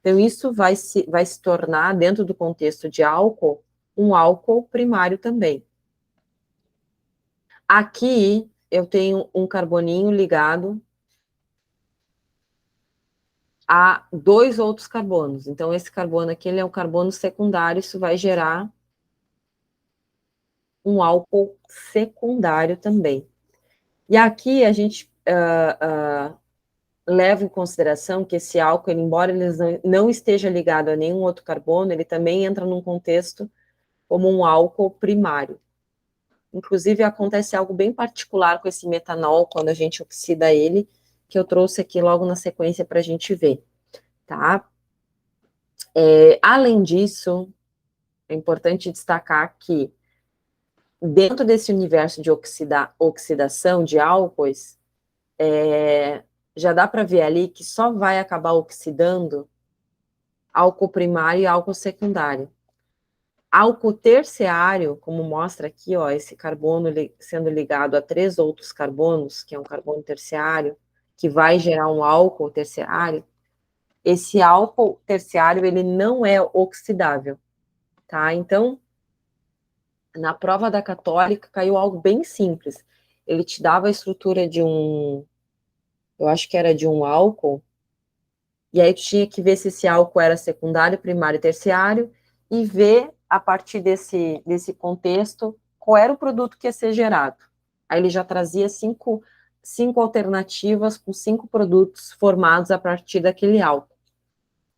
Então, isso vai se tornar, dentro do contexto de álcool, um álcool primário também. Aqui, eu tenho um carboninho ligado a 2 outros carbonos. Então, esse carbono aqui, ele é um carbono secundário, isso vai gerar um álcool secundário também. E aqui, a gente leva em consideração que esse álcool, embora ele não esteja ligado a nenhum outro carbono, ele também entra num contexto como um álcool primário. Inclusive, acontece algo bem particular com esse metanol, quando a gente oxida ele, que eu trouxe aqui logo na sequência para a gente ver, tá? Além disso, é importante destacar que, dentro desse universo de oxidação de álcoois, já dá para ver ali que só vai acabar oxidando álcool primário e álcool secundário. Álcool terciário, como mostra aqui, ó, esse carbono sendo ligado a 3 outros carbonos, que é um carbono terciário, que vai gerar um álcool terciário, esse álcool terciário, ele não é oxidável, tá? Então, na prova da Católica, caiu algo bem simples. Ele te dava a estrutura eu acho que era de um álcool, e aí tu tinha que ver se esse álcool era secundário, primário e terciário, e ver, a partir desse contexto, qual era o produto que ia ser gerado. Aí ele já trazia cinco alternativas com 5 produtos formados a partir daquele álcool.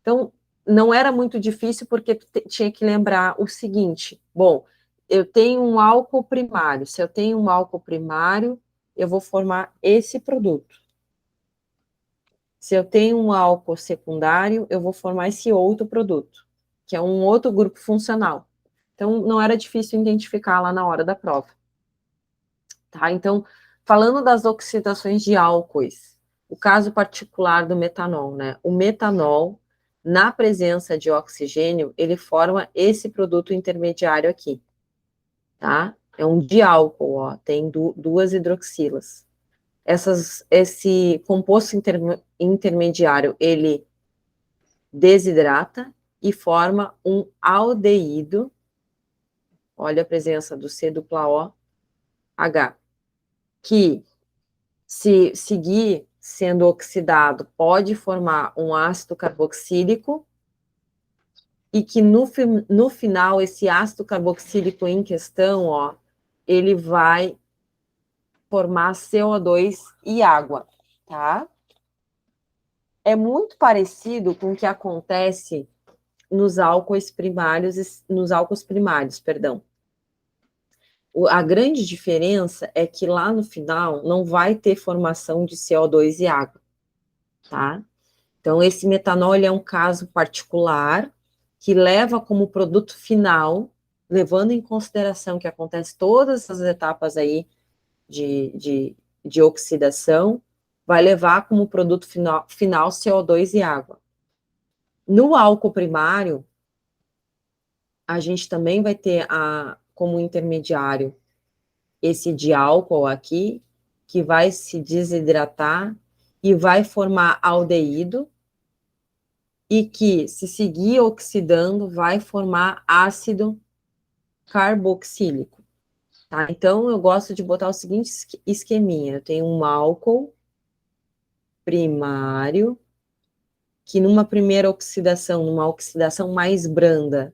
Então, não era muito difícil, porque tinha que lembrar o seguinte: bom, eu tenho um álcool primário, se eu tenho um álcool primário, eu vou formar esse produto. Se eu tenho um álcool secundário, eu vou formar esse outro produto, que é um outro grupo funcional. Então, não era difícil identificar lá na hora da prova. Tá? Então, falando das oxidações de álcoois, o caso particular do metanol, né? O metanol, na presença de oxigênio, ele forma esse produto intermediário aqui, tá? É um diálcool, ó, tem 2 hidroxilas. Esse composto intermediário, ele desidrata e forma um aldeído. Olha a presença do C-O-H, que, se seguir sendo oxidado, pode formar um ácido carboxílico, e que no final, esse ácido carboxílico em questão, ó, ele vai formar CO2 e água, tá? É muito parecido com o que acontece nos álcools primários, perdão. A grande diferença é que lá no final não vai ter formação de CO2 e água, tá? Então, esse metanol ele é um caso particular que leva como produto final, levando em consideração que acontece todas as etapas aí de oxidação, vai levar como produto final CO2 e água. No álcool primário, a gente também vai ter como intermediário esse diálcool aqui, que vai se desidratar e vai formar aldeído, e que, se seguir oxidando, vai formar ácido carboxílico, Tá? Então, eu gosto de botar o seguinte esqueminha. Eu tenho um álcool primário, que numa primeira oxidação, numa oxidação mais branda,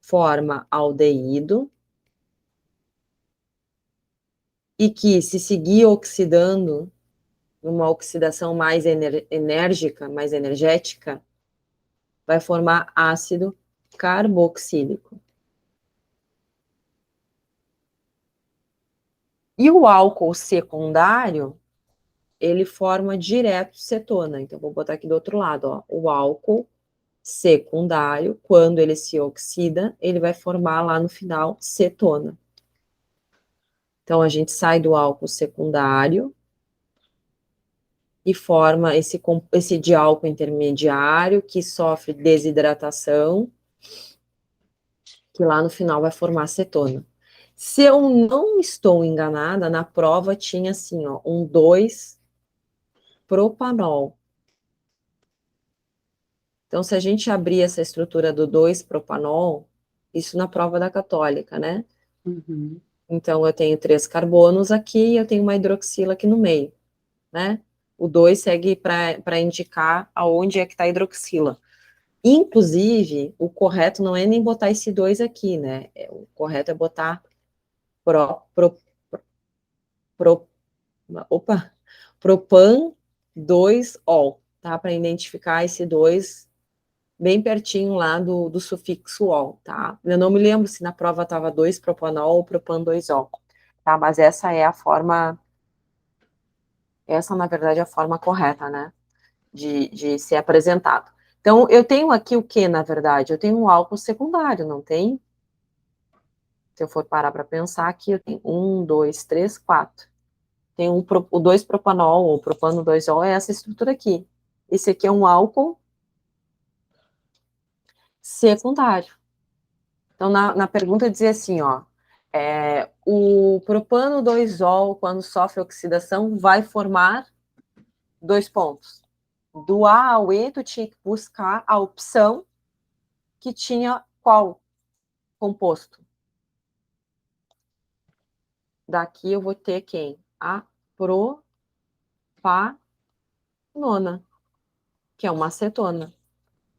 forma aldeído, e que, se seguir oxidando, numa oxidação mais enérgica, mais energética, vai formar ácido carboxílico. E o álcool secundário, ele forma direto cetona. Então, vou botar aqui do outro lado, ó. O álcool secundário, quando ele se oxida, ele vai formar lá no final cetona. Então, a gente sai do álcool secundário e forma esse diálcool intermediário que sofre desidratação, que lá no final vai formar cetona. Se eu não estou enganada, na prova tinha assim, ó, um 2-propanol. Então, se a gente abrir essa estrutura do 2-propanol, isso na prova da Católica, né? Uhum. Então, eu tenho 3 carbonos aqui e eu tenho uma hidroxila aqui no meio, né? O 2 segue para indicar aonde é que está a hidroxila. Inclusive, o correto não é nem botar esse 2 aqui, né? O correto é botar pro, propan 2-ol, tá? Para identificar esse 2 bem pertinho lá do sufixo ol, tá? Eu não me lembro se na prova estava 2-propanol ou propan 2-ol, tá? Mas essa é a forma, essa na verdade é a forma correta, né? De ser apresentado. Então, eu tenho aqui o que, na verdade? Eu tenho um álcool secundário, não tem? Se eu for parar para pensar aqui, eu tenho 1, 2, 3, 4. Tem o 2-propanol, ou propano 2-ol, é essa estrutura aqui. Esse aqui é um álcool secundário. Então, na pergunta dizia assim, ó, o propano 2-ol, quando sofre oxidação, vai formar 2 pontos. Do A ao E, tu tinha que buscar a opção que tinha qual composto? Daqui eu vou ter quem? A propanona, que é uma acetona.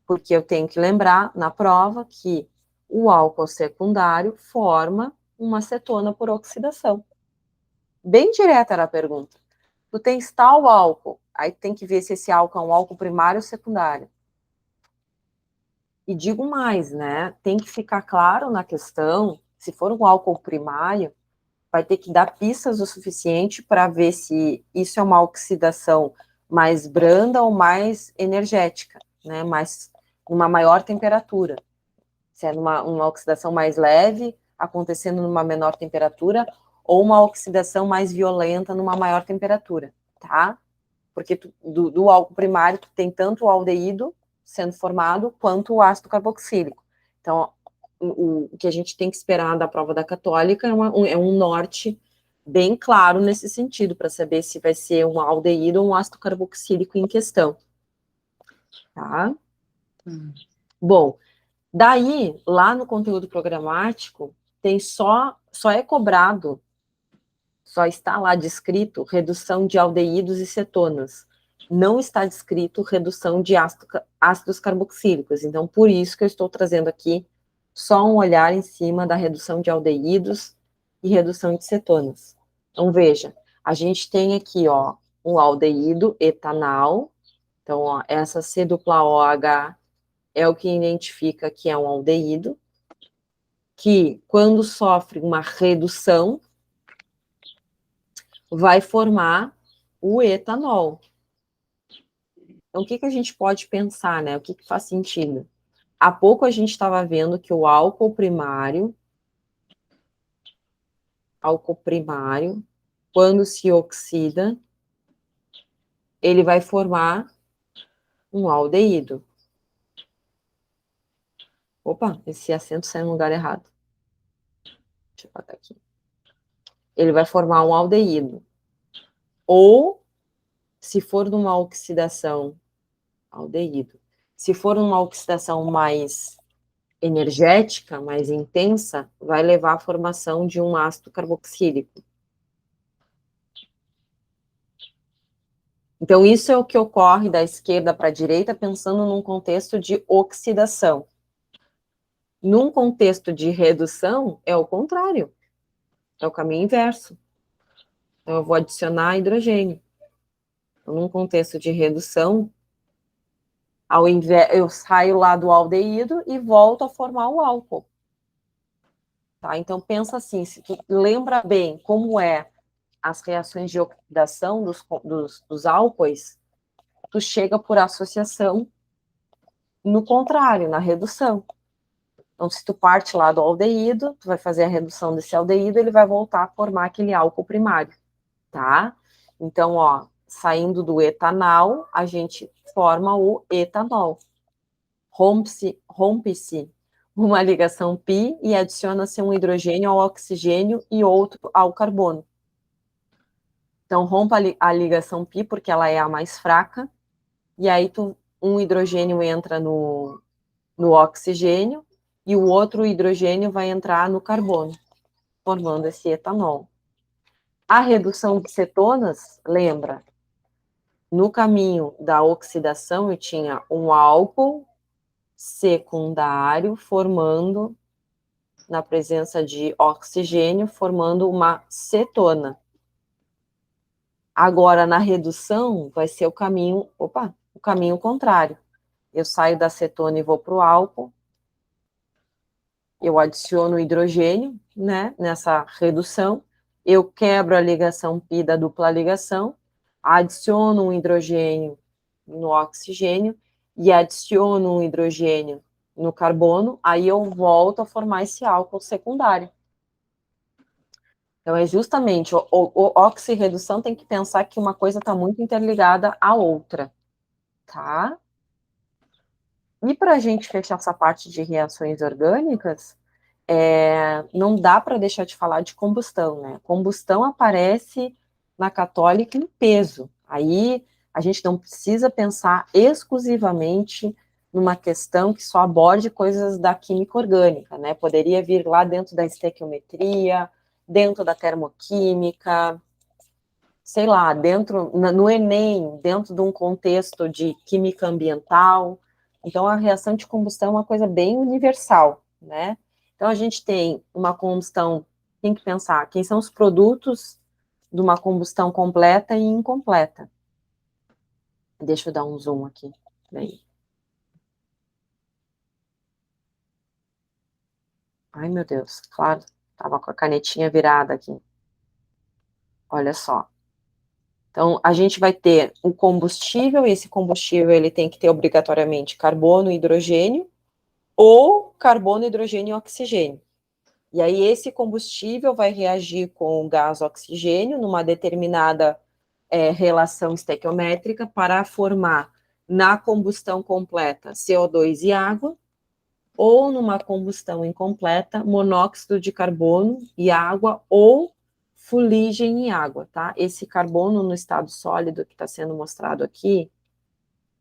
Porque eu tenho que lembrar na prova que o álcool secundário forma uma acetona por oxidação. Bem direta era a pergunta. Tu tens tal álcool, aí tem que ver se esse álcool é um álcool primário ou secundário. E digo mais, né? Tem que ficar claro na questão, se for um álcool primário, vai ter que dar pistas o suficiente para ver se isso é uma oxidação mais branda ou mais energética, né? Mais, uma maior temperatura. Se é uma oxidação mais leve, acontecendo numa menor temperatura, ou uma oxidação mais violenta numa maior temperatura, tá? Porque do álcool primário, tu tem tanto o aldeído sendo formado, quanto o ácido carboxílico. Então, o que a gente tem que esperar da prova da Católica é um norte bem claro nesse sentido, para saber se vai ser um aldeído ou um ácido carboxílico em questão. Tá? Bom, daí, lá no conteúdo programático, tem só é cobrado, só está lá descrito redução de aldeídos e cetonas. Não está descrito redução de ácidos carboxílicos. Então, por isso que eu estou trazendo aqui só um olhar em cima da redução de aldeídos e redução de cetonas. Então, veja, a gente tem aqui, ó, um aldeído etanal. Então, ó, essa C-OH é o que identifica que é um aldeído, que quando sofre uma redução, vai formar o etanol. Então, o que a gente pode pensar, né? O que faz sentido? Há pouco a gente estava vendo que o álcool primário, quando se oxida, ele vai formar um aldeído. Opa, esse acento saiu no lugar errado. Deixa eu botar aqui. Ele vai formar um aldeído. Ou, se for numa oxidação, aldeído. Se for uma oxidação mais energética, mais intensa, vai levar à formação de um ácido carboxílico. Então, isso é o que ocorre da esquerda para a direita, pensando num contexto de oxidação. Num contexto de redução, é o contrário. É o caminho inverso. Então, eu vou adicionar hidrogênio. Então, num contexto de redução, eu saio lá do aldeído e volto a formar o álcool. Tá? Então, pensa assim, se tu lembra bem como é as reações de oxidação dos álcoois, tu chega por associação no contrário, na redução. Então, se tu parte lá do aldeído, tu vai fazer a redução desse aldeído, ele vai voltar a formar aquele álcool primário, tá? Então, ó, saindo do etanal, a gente forma o etanol. Rompe-se uma ligação pi e adiciona-se um hidrogênio ao oxigênio e outro ao carbono. Então, rompa a ligação pi, porque ela é a mais fraca, e aí um hidrogênio entra no oxigênio, e o outro hidrogênio vai entrar no carbono, formando esse etanol. A redução de cetonas, lembra, no caminho da oxidação eu tinha um álcool secundário formando, na presença de oxigênio, formando uma cetona. Agora, na redução, vai ser o caminho contrário. Eu saio da cetona e vou para o álcool, eu adiciono hidrogênio, né, nessa redução, eu quebro a ligação pi da dupla ligação, adiciono um hidrogênio no oxigênio e adiciono um hidrogênio no carbono, aí eu volto a formar esse álcool secundário. Então, é justamente, o oxirredução tem que pensar que uma coisa está muito interligada à outra, tá? E para a gente fechar essa parte de reações orgânicas, não dá para deixar de falar de combustão, né? Combustão aparece na católica em peso. Aí a gente não precisa pensar exclusivamente numa questão que só aborde coisas da química orgânica, né? Poderia vir lá dentro da estequiometria, dentro da termoquímica, sei lá, no Enem, dentro de um contexto de química ambiental. Então, a reação de combustão é uma coisa bem universal, né? Então, a gente tem uma combustão, tem que pensar quem são os produtos de uma combustão completa e incompleta. Deixa eu dar um zoom aqui. Bem. Ai, meu Deus, claro, estava com a canetinha virada aqui. Olha só. Então, a gente vai ter o combustível, e esse combustível ele tem que ter obrigatoriamente carbono e hidrogênio, ou carbono, hidrogênio e oxigênio. E aí, esse combustível vai reagir com o gás oxigênio numa determinada relação estequiométrica para formar, na combustão completa, CO2 e água, ou numa combustão incompleta, monóxido de carbono e água, ou fuligem e água, tá? Esse carbono no estado sólido que está sendo mostrado aqui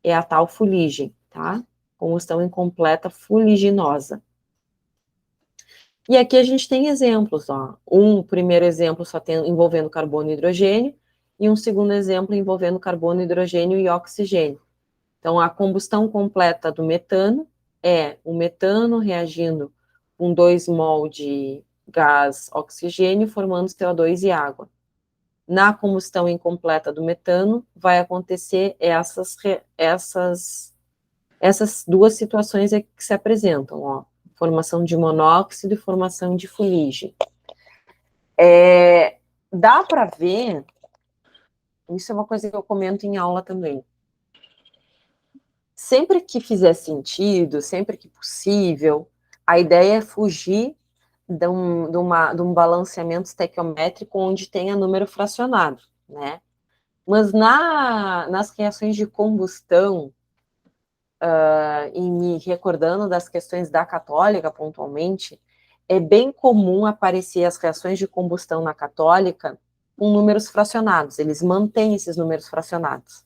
é a tal fuligem, tá? Combustão incompleta fuliginosa. E aqui a gente tem exemplos, ó. Um primeiro exemplo só tem envolvendo carbono e hidrogênio, e um segundo exemplo envolvendo carbono, hidrogênio e oxigênio. Então, a combustão completa do metano é o metano reagindo com 2 mol de gás oxigênio, formando CO2 e água. Na combustão incompleta do metano, vai acontecer essas duas situações que se apresentam, ó, formação de monóxido e formação de fuligem. Dá para ver, isso é uma coisa que eu comento em aula também, sempre que fizer sentido, sempre que possível, a ideia é fugir de um balanceamento estequiométrico onde tenha número fracionado, né? Mas nas reações de combustão, e me recordando das questões da católica, pontualmente, é bem comum aparecer as reações de combustão na católica com números fracionados, eles mantêm esses números fracionados,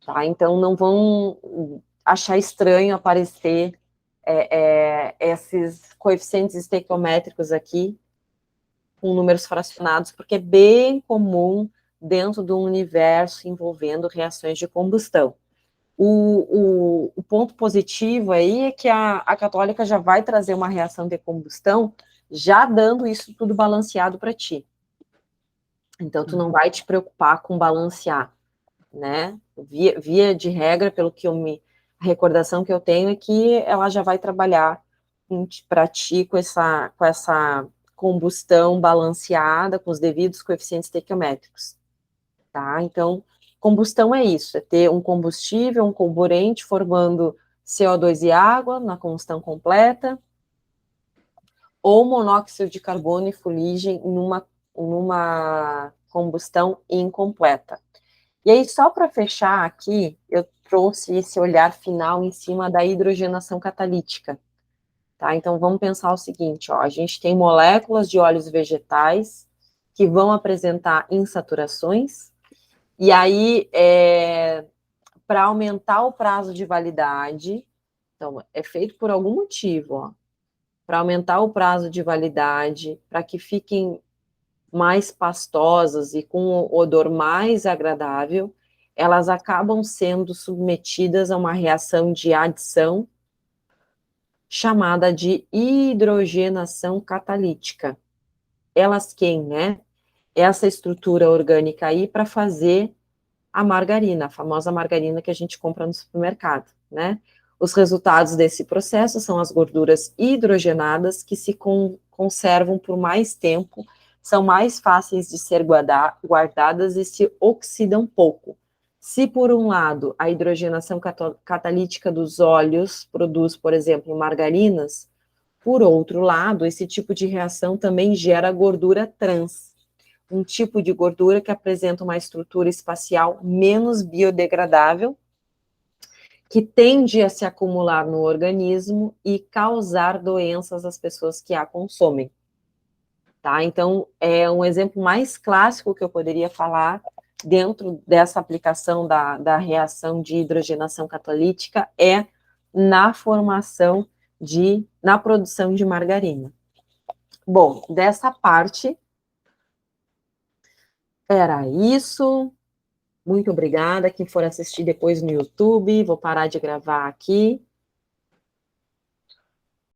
tá? Então, não vão achar estranho aparecer esses coeficientes estequiométricos aqui, com números fracionados, porque é bem comum dentro do universo envolvendo reações de combustão. O ponto positivo aí é que a católica já vai trazer uma reação de combustão, já dando isso tudo balanceado para ti. Então, tu não vai te preocupar com balancear, né? Via de regra, pelo que a recordação que eu tenho é que ela já vai trabalhar para ti com essa combustão balanceada, com os devidos coeficientes estequiométricos, tá? Então, combustão é isso, é ter um combustível, um comburente formando CO2 e água na combustão completa, ou monóxido de carbono e fuligem numa combustão incompleta. E aí, só para fechar aqui, eu trouxe esse olhar final em cima da hidrogenação catalítica, tá? Então, vamos pensar o seguinte, ó, a gente tem moléculas de óleos vegetais que vão apresentar insaturações, e aí, para aumentar o prazo de validade, então, é feito por algum motivo, ó, para aumentar o prazo de validade, para que fiquem mais pastosas e com um odor mais agradável, elas acabam sendo submetidas a uma reação de adição chamada de hidrogenação catalítica. Elas queimam, né, essa estrutura orgânica aí para fazer a margarina, a famosa margarina que a gente compra no supermercado, né? Os resultados desse processo são as gorduras hidrogenadas que se conservam por mais tempo, são mais fáceis de ser guardadas e se oxidam pouco. Se, por um lado, a hidrogenação catalítica dos óleos produz, por exemplo, margarinas, por outro lado, esse tipo de reação também gera gordura trans, um tipo de gordura que apresenta uma estrutura espacial menos biodegradável, que tende a se acumular no organismo e causar doenças às pessoas que a consomem. Tá? Então, é um exemplo mais clássico que eu poderia falar dentro dessa aplicação da reação de hidrogenação catalítica é na produção de margarina. Bom, dessa parte, era isso. Muito obrigada. Quem for assistir depois no YouTube, vou parar de gravar aqui.